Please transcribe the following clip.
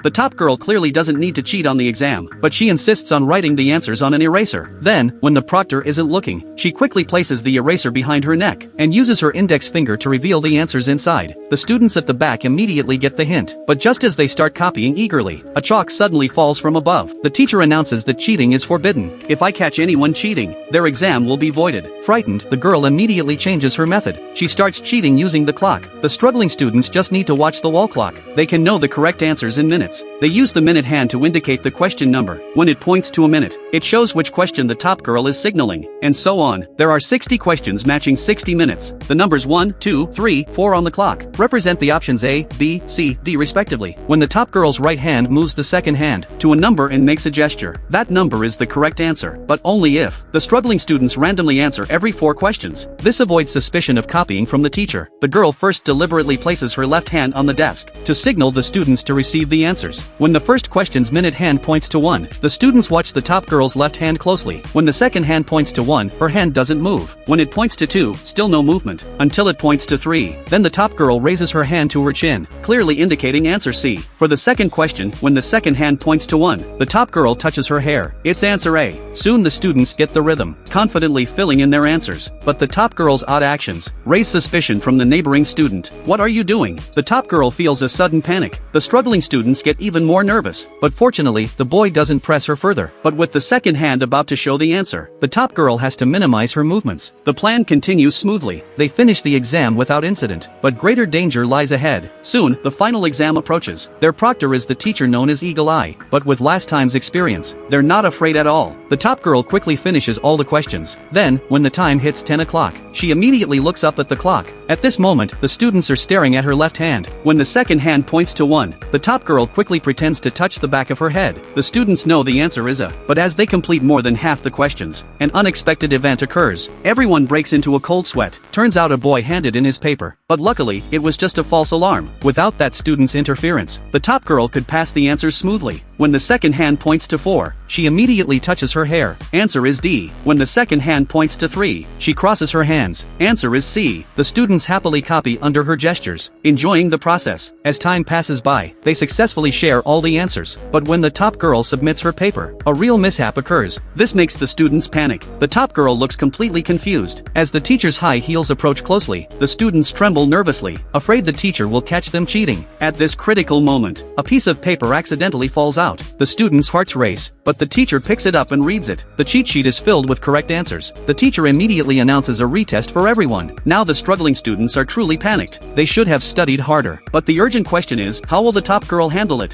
The top girl clearly doesn't need to cheat on the exam, but she insists on writing the answers on an eraser. Then, when the proctor isn't looking, she quickly places the eraser behind her neck and uses her index finger to reveal the answers inside. The students at the back immediately get the hint, but just as they start copying eagerly, a chalk suddenly falls from above. The teacher announces that cheating is forbidden. If I catch anyone cheating, their exam will be voided. Frightened, the girl immediately changes her method. She starts cheating using the clock. The struggling students just need to watch the wall clock. They can know the correct answers in minutes. They use the minute hand to indicate the question number. When it points to a minute, it shows which question the top girl is signaling, and so on. There are 60 questions matching 60 minutes. The numbers 1, 2, 3, 4 on the clock represent the options A, B, C, D respectively. When the top girl's right hand moves the second hand to a number and makes a gesture, that number is the correct answer, but only if. The struggling students randomly answer every 4 questions. This avoids suspicion of copying from the teacher. The girl first deliberately places her left hand on the desk to signal the students to receive the answers. When the first question's minute hand points to 1, the students watch the top girl's left hand closely. When the second hand points to 1, her hand doesn't move. When it points to 2, still no movement, until it points to 3. Then the top girl raises her hand to her chin, clearly indicating answer C. For the second question, when the second hand points to 1, the top girl touches her hair. It's answer A. Soon the students get the rhythm, confidently filling in their answers. But the top girl's odd actions raise suspicion from the neighboring student. What are you doing? The top girl feels a sudden panic. The struggling students get even more nervous, but fortunately, the boy doesn't press her further. But with the second hand about to show the answer, the top girl has to minimize her movements. The plan continues smoothly. They finish the exam without incident, but greater danger lies ahead. Soon, the final exam approaches. Their proctor is the teacher known as Eagle Eye, but with last time's experience, they're not afraid at all. The top girl quickly finishes all the questions. Then, when the time hits 10 o'clock, she immediately looks up at the clock. At this moment, the students are staring at her left hand. When the second hand points to 1, the top girl quickly pretends to touch the back of her head. The students know the answer is A, but as they complete more than half the questions, an unexpected event occurs. Everyone breaks into a cold sweat. Turns out a boy handed in his paper, but luckily, it was just a false alarm. Without that student's interference, the top girl could pass the answers smoothly. When the second hand points to 4, she immediately touches her hair. Answer is D. When the second hand points to 3, she crosses her hands. Answer is C. The students happily copy under her gestures, enjoying the process. As time passes by, they successfully share all the answers. But when the top girl submits her paper, a real mishap occurs. This makes the students panic. The top girl looks completely confused. As the teacher's high heels approach closely, the students tremble nervously, afraid the teacher will catch them cheating. At this critical moment, a piece of paper accidentally falls out. The students' hearts race, but the teacher picks it up and reads it. The cheat sheet is filled with correct answers. The teacher immediately announces a retest for everyone. Now the struggling students are truly panicked. They should have studied harder. But the urgent question is, how will the top girl handle it?